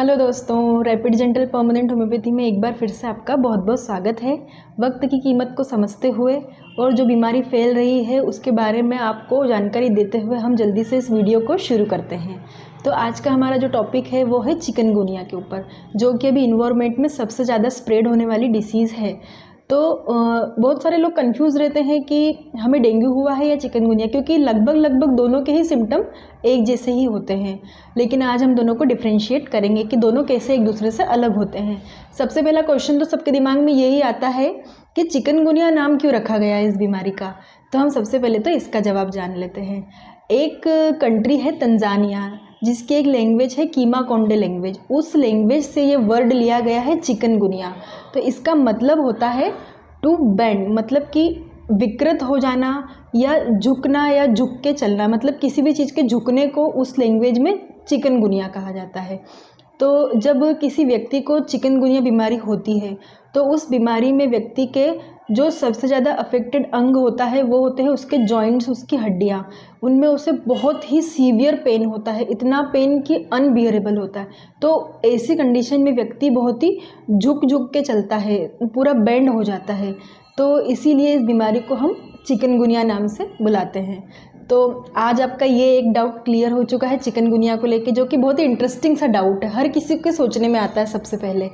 Hello दोस्तों, rapid gentle permanent homeopathy में एक बार फिर से आपका बहुत बहुत स्वागत है। वक्त की कीमत को समझते हुए और जो बीमारी फैल रही है उसके बारे में आपको जानकारी देते हुए हम जल्दी से इस वीडियो को शुरू करते हैं। तो आज का हमारा जो टॉपिक है वो है चिकनगुनिया के ऊपर, जो कि अभी इन्वायरमेंट में सबसे ज़्यादा स्प्रेड होने वाली डिसीज़ है। तो बहुत सारे लोग कंफ्यूज रहते हैं कि हमें डेंगू हुआ है या चिकनगुनिया, क्योंकि लगभग दोनों के ही सिम्टम एक जैसे ही होते हैं। लेकिन आज हम दोनों को डिफ्रेंशिएट करेंगे कि दोनों कैसे एक दूसरे से अलग होते हैं। सबसे पहला क्वेश्चन तो सबके दिमाग में यही आता है कि चिकनगुनिया नाम क्यों रखा गया है इस बीमारी का। तो हम सबसे पहले तो इसका जवाब जान लेते हैं। एक कंट्री है तंजानिया, जिसकी एक लैंग्वेज है कीमा कोंडे लैंग्वेज। उस लैंग्वेज से ये वर्ड लिया गया है चिकनगुनिया। तो इसका मतलब होता है टू बेंड, मतलब कि विकृत हो जाना या झुकना या झुक के चलना, मतलब किसी भी चीज़ के झुकने को उस लैंग्वेज में चिकनगुनिया कहा जाता है। तो जब किसी व्यक्ति को चिकनगुनिया बीमारी होती है तो उस बीमारी में व्यक्ति के जो सबसे ज़्यादा अफेक्टेड अंग होता है वो होते हैं उसके जॉइंट्स, उसकी हड्डियाँ। उनमें उसे बहुत ही सीवियर पेन होता है, इतना पेन कि अनबियरेबल होता है। तो ऐसी कंडीशन में व्यक्ति बहुत ही झुक के चलता है, पूरा बेंड हो जाता है। तो इसीलिए इस बीमारी को हम चिकनगुनिया नाम से बुलाते हैं। तो आज आपका ये एक डाउट क्लियर हो चुका है चिकनगुनिया को लेके, जो कि बहुत ही इंटरेस्टिंग सा डाउट है, हर किसी के सोचने में आता है। सबसे पहले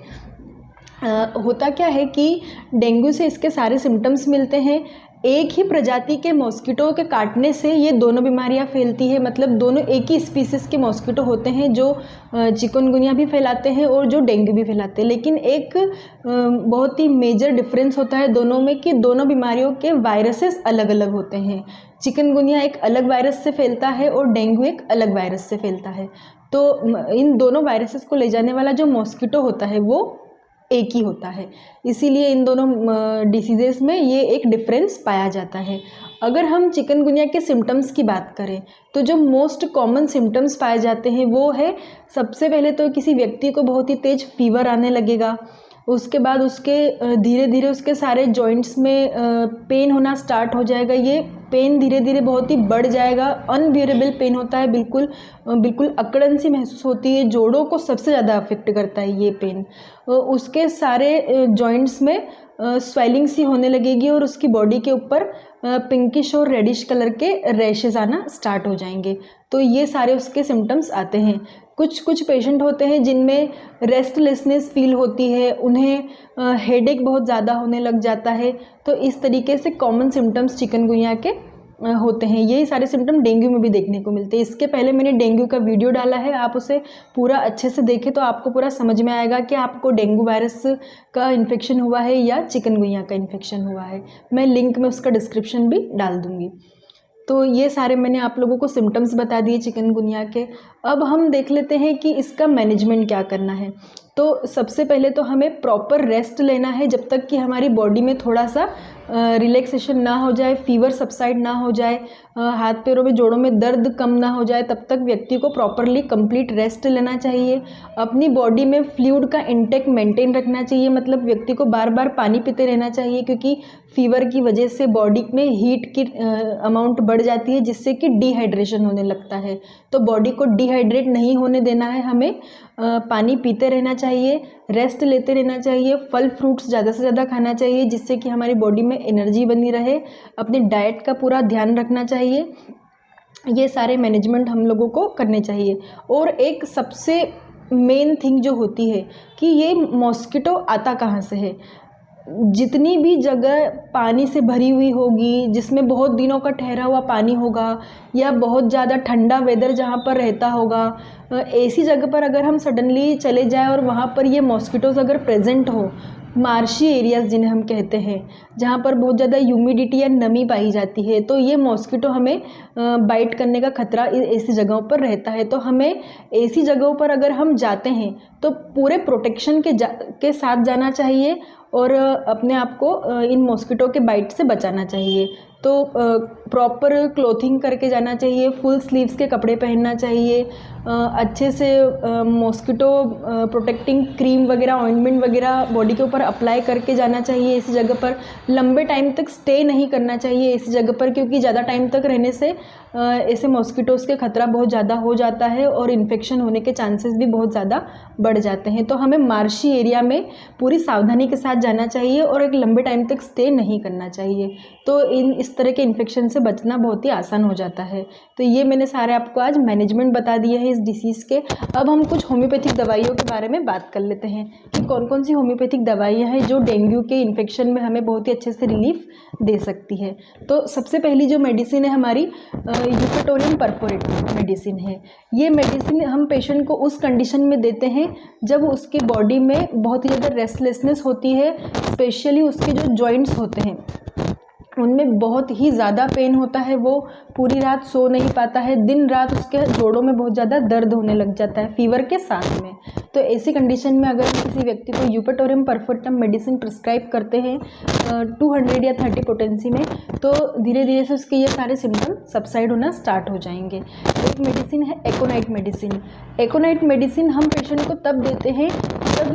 होता क्या है कि डेंगू से इसके सारे सिम्टम्स मिलते हैं। एक ही प्रजाति के मॉस्किटो के काटने से ये दोनों बीमारियां फैलती है, मतलब दोनों एक ही स्पीसीज़ के मॉस्किटो होते हैं जो चिकनगुनिया भी फैलाते हैं और जो डेंगू भी फैलाते हैं। लेकिन एक बहुत ही मेजर डिफरेंस होता है दोनों में कि दोनों बीमारियों के वायरसेस अलग अलग होते हैं। चिकनगुनिया एक अलग वायरस से फैलता है और डेंगू एक अलग वायरस से फैलता है। तो इन दोनों वायरसेस को ले जाने वाला जो मॉस्किटो होता है वो एक ही होता है, इसीलिए इन दोनों डिसीजेस में ये एक डिफरेंस पाया जाता है। अगर हम चिकनगुनिया के सिम्टम्स की बात करें तो जो मोस्ट कॉमन सिम्टम्स पाए जाते हैं वो है, सबसे पहले तो किसी व्यक्ति को बहुत ही तेज फीवर आने लगेगा। उसके बाद उसके धीरे धीरे उसके सारे जॉइंट्स में पेन होना स्टार्ट हो जाएगा। ये पेन धीरे धीरे बहुत ही बढ़ जाएगा, अनबियरेबल पेन होता है, बिल्कुल अकड़न सी महसूस होती है। जोड़ों को सबसे ज़्यादा अफेक्ट करता है ये पेन। उसके सारे जॉइंट्स में स्वेलिंग सी होने लगेगी और उसकी बॉडी के ऊपर पिंकिश और रेडिश कलर के रैशेज आना स्टार्ट हो जाएंगे। तो ये सारे उसके सिम्टम्स आते हैं। कुछ पेशेंट होते हैं जिनमें रेस्टलेसनेस फील होती है, उन्हें हेडेक बहुत ज़्यादा होने लग जाता है। तो इस तरीके से कॉमन सिम्टम्स चिकनगुनिया के होते हैं। यही सारे सिम्टम डेंगू में भी देखने को मिलते हैं। इसके पहले मैंने डेंगू का वीडियो डाला है, आप उसे पूरा अच्छे से देखें तो आपको पूरा समझ में आएगा कि आपको डेंगू वायरस का इन्फेक्शन हुआ है या चिकनगुनिया का इन्फेक्शन हुआ है। मैं लिंक में उसका डिस्क्रिप्शन भी डाल दूँगी। तो ये सारे मैंने आप लोगों को सिम्टम्स बता दिए चिकनगुनिया के। अब हम देख लेते हैं कि इसका मैनेजमेंट क्या करना है। तो सबसे पहले तो हमें प्रॉपर रेस्ट लेना है जब तक कि हमारी बॉडी में थोड़ा सा रिलैक्सेशन ना हो जाए, फीवर सबसाइड ना हो जाए, हाथ पैरों में जोड़ों में दर्द कम ना हो जाए, तब तक व्यक्ति को प्रॉपरली कंप्लीट रेस्ट लेना चाहिए। अपनी बॉडी में फ्लूइड का इंटेक मेंटेन रखना चाहिए, मतलब व्यक्ति को बार बार पानी पीते रहना चाहिए, क्योंकि फीवर की वजह से बॉडी में हीट की अमाउंट बढ़ जाती है, जिससे कि डिहाइड्रेशन होने लगता है। तो बॉडी को डिहाइड्रेट नहीं होने देना है, हमें पानी पीते रहना चाहिए, रेस्ट लेते रहना चाहिए, फल फ्रूट्स ज़्यादा से ज़्यादा खाना चाहिए जिससे कि हमारी बॉडी में एनर्जी बनी रहे। अपनी डाइट का पूरा ध्यान रखना चाहिए। ये सारे मैनेजमेंट हम लोगों को करने चाहिए। और एक सबसे मेन थिंग जो होती है कि ये मॉस्किटो आता कहाँ से है। जितनी भी जगह पानी से भरी हुई होगी, जिसमें बहुत दिनों का ठहरा हुआ पानी होगा या बहुत ज़्यादा ठंडा वेदर जहाँ पर रहता होगा, ऐसी जगह पर अगर हम सडनली चले जाएं और वहाँ पर ये मॉस्किटोज़ अगर प्रेजेंट हो, मार्शी एरियाज़ जिन्हें हम कहते हैं, जहाँ पर बहुत ज़्यादा ह्यूमिडिटी या नमी पाई जाती है, तो ये मॉस्किटो हमें बाइट करने का खतरा ऐसी जगहों पर रहता है। तो हमें ऐसी जगहों पर अगर हम जाते हैं तो पूरे प्रोटेक्शन के साथ जाना चाहिए और अपने आप को इन मॉस्किटो के बाइट से बचाना चाहिए। तो प्रॉपर क्लोथिंग करके जाना चाहिए, फुल स्लीव्स के कपड़े पहनना चाहिए, अच्छे से मॉस्किटो प्रोटेक्टिंग क्रीम वगैरह, ऑइंटमेंट वगैरह बॉडी के ऊपर अप्लाई करके जाना चाहिए। ऐसी जगह पर लंबे टाइम तक स्टे नहीं करना चाहिए ऐसी जगह पर, क्योंकि ज़्यादा टाइम तक रहने से ऐसे मॉस्किटोज़ के खतरा बहुत ज़्यादा हो जाता है और इन्फेक्शन होने के चांसेस भी बहुत ज़्यादा बढ़ जाते हैं। तो हमें मार्शी एरिया में पूरी सावधानी के साथ जाना चाहिए और एक लंबे टाइम तक स्टे नहीं करना चाहिए। तो इस तरह के इन्फेक्शन से बचना बहुत ही आसान हो जाता है। तो ये मैंने सारे आपको आज मैनेजमेंट बता दिए हैं इस डिसीज़ के। अब हम कुछ होम्योपैथिक दवाइयों के बारे में बात कर लेते हैं कि कौन कौन सी होम्योपैथिक दवाइयाँ हैं जो डेंगू के इन्फेक्शन में हमें बहुत ही अच्छे से रिलीफ दे सकती है। तो सबसे पहली जो मेडिसिन है हमारी यूपेटोरियम परफोरेट मेडिसिन है। ये मेडिसिन हम पेशेंट को उस कंडीशन में देते हैं जब उसकी बॉडी में बहुत ही ज़्यादा रेस्टलेसनेस होती है, स्पेशली उसके जो जॉइंट्स होते हैं उनमें बहुत ही ज़्यादा पेन होता है, वो पूरी रात सो नहीं पाता है, दिन रात उसके जोड़ों में बहुत ज़्यादा दर्द होने लग जाता है फीवर के साथ में। तो ऐसी कंडीशन में अगर हम किसी व्यक्ति को यूपेटोरियम परफोरेटम मेडिसिन प्रिस्क्राइब करते हैं 200 या 30 पोटेंसी में, तो धीरे धीरे से उसके ये सारे सिम्टम सबसाइड होना स्टार्ट हो जाएंगे। एक मेडिसिन है एकोनाइट मेडिसिन। एकोनाइट मेडिसिन हम पेशेंट को तब देते हैं जब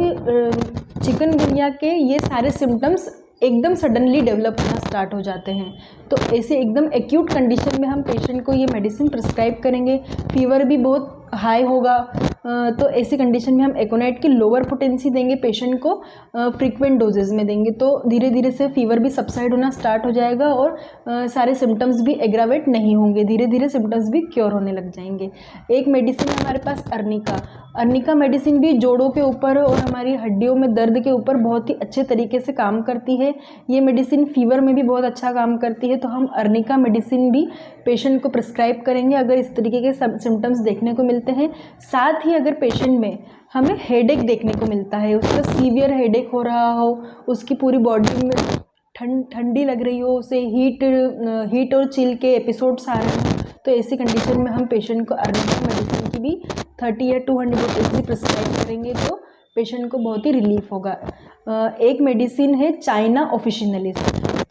चिकनगुनिया के ये सारे सिम्टम्स एकदम सडनली डेवलप होना स्टार्ट हो जाते हैं। तो ऐसे एकदम एक्यूट कंडीशन में हम पेशेंट को ये मेडिसिन प्रिस्क्राइब करेंगे, फीवर भी बहुत हाई होगा, तो ऐसी कंडीशन में हम एकोनाइट की लोअर पोटेंसी देंगे पेशेंट को, फ्रीक्वेंट डोजेज में देंगे। तो धीरे धीरे से फीवर भी सबसाइड होना स्टार्ट हो जाएगा और सारे सिम्टम्स भी एग्रावेट नहीं होंगे, धीरे धीरे सिम्टम्स भी क्योर होने लग जाएंगे। एक मेडिसिन है हमारे पास अर्निका। अर्निका मेडिसिन भी जोड़ों के ऊपर और हमारी हड्डियों में दर्द के ऊपर बहुत ही अच्छे तरीके से काम करती है। ये मेडिसिन फीवर में भी बहुत अच्छा काम करती है। तो हम अर्निका मेडिसिन भी पेशेंट को प्रिस्क्राइब करेंगे अगर इस तरीके के सिम्टम्स देखने को मिलते हैं। साथ ही अगर पेशेंट में हमें हेडेक देखने को मिलता है, उसका सीवियर हेडेक हो रहा हो, उसकी पूरी बॉडी में ठंडी लग रही हो, उसे हीट और चिल के एपिसोड्स आ रहे हैं, तो ऐसी कंडीशन में हम पेशेंट को अर्निका मेडिसिन की भी 30 या 200 पोटेंसी प्रिस्क्राइब करेंगे तो पेशेंट को बहुत ही रिलीफ होगा। एक मेडिसिन है चाइना ऑफिशिनलिस।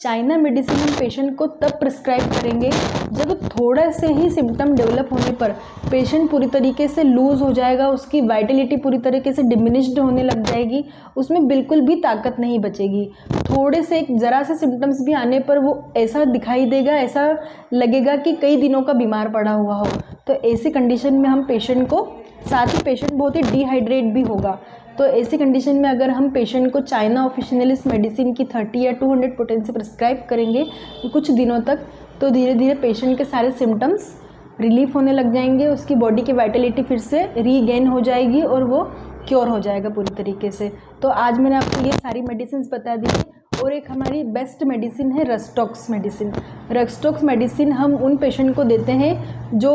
चाइना मेडिसिन हम पेशेंट को तब प्रिस्क्राइब करेंगे जब थोड़ा से ही सिम्टम डेवलप होने पर पेशेंट पूरी तरीके से लूज़ हो जाएगा, उसकी वाइटलिटी पूरी तरीके से डिमिनिश्ड होने लग जाएगी, उसमें बिल्कुल भी ताकत नहीं बचेगी। थोड़े से ज़रा से सिम्टम्स भी आने पर वो ऐसा दिखाई देगा, ऐसा लगेगा कि कई दिनों का बीमार पड़ा हुआ हो। तो ऐसी कंडीशन में हम पेशेंट को, साथ ही पेशेंट बहुत ही डिहाइड्रेट भी होगा, तो ऐसी कंडीशन में अगर हम पेशेंट को चाइना ऑफिशिनलिस मेडिसिन की 30 या 200 पोटेंसी प्रिस्क्राइब करेंगे कुछ दिनों तक, तो धीरे धीरे पेशेंट के सारे सिम्टम्स रिलीफ होने लग जाएंगे, उसकी बॉडी की वाइटलिटी फिर से रीगेन हो जाएगी और वो क्योर हो जाएगा पूरी तरीके से। तो आज मैंने आपको ये सारी मेडिसिन बता दी। और एक हमारी बेस्ट मेडिसिन है रस्टॉक्स मेडिसिन। रस्टॉक्स मेडिसिन हम उन पेशेंट को देते हैं जो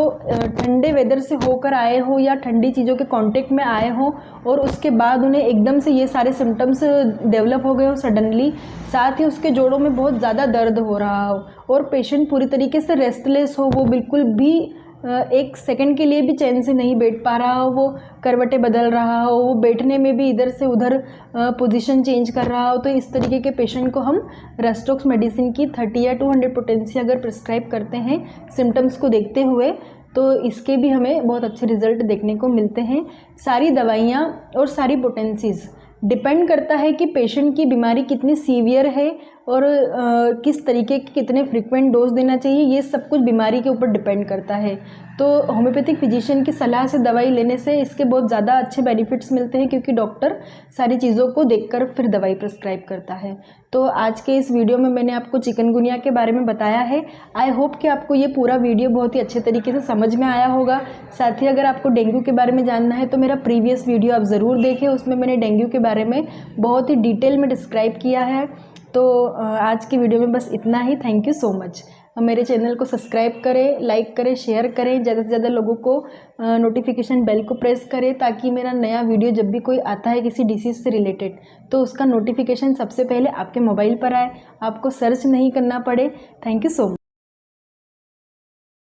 ठंडे वेदर से होकर आए हो या ठंडी चीज़ों के कांटेक्ट में आए हो और उसके बाद उन्हें एकदम से ये सारे सिम्टम्स डेवलप हो गए हो सडनली, साथ ही उसके जोड़ों में बहुत ज़्यादा दर्द हो रहा हो और पेशेंट पूरी तरीके से रेस्टलेस हो, वो बिल्कुल भी एक सेकंड के लिए भी चैन से नहीं बैठ पा रहा हो, वो करवटें बदल रहा हो, वो बैठने में भी इधर से उधर पोजीशन चेंज कर रहा हो, तो इस तरीके के पेशेंट को हम रस्टॉक्स मेडिसिन की 30 या 200 पोटेंसी अगर प्रिस्क्राइब करते हैं सिम्टम्स को देखते हुए, तो इसके भी हमें बहुत अच्छे रिजल्ट देखने को मिलते हैं। सारी दवाइयाँ और सारी पोटेंसीज़ डिपेंड करता है कि पेशेंट की बीमारी कितनी सीवियर है और किस तरीके के कितने फ्रीक्वेंट डोज देना चाहिए, ये सब कुछ बीमारी के ऊपर डिपेंड करता है। तो होम्योपैथिक फिजिशियन की सलाह से दवाई लेने से इसके बहुत ज़्यादा अच्छे बेनिफिट्स मिलते हैं क्योंकि डॉक्टर सारी चीज़ों को देखकर फिर दवाई प्रिस्क्राइब करता है। तो आज के इस वीडियो में मैंने आपको चिकनगुनिया के बारे में बताया है। आई होप कि आपको ये पूरा वीडियो बहुत ही अच्छे तरीके से समझ में आया होगा। साथ ही अगर आपको डेंगू के बारे में जानना है तो मेरा प्रीवियस वीडियो आप ज़रूर देखें, उसमें मैंने डेंगू के बारे में बहुत ही डिटेल में डिस्क्राइब किया है। तो आज की वीडियो में बस इतना ही। Thank you so much. मेरे चैनल को सब्सक्राइब करें, लाइक करें, शेयर करें, ज़्यादा से ज़्यादा लोगों को नोटिफिकेशन बेल को प्रेस करें ताकि मेरा नया वीडियो जब भी कोई आता है किसी डिसीज़ से रिलेटेड तो उसका नोटिफिकेशन सबसे पहले आपके मोबाइल पर आए, आपको सर्च नहीं करना पड़े। Thank you so much.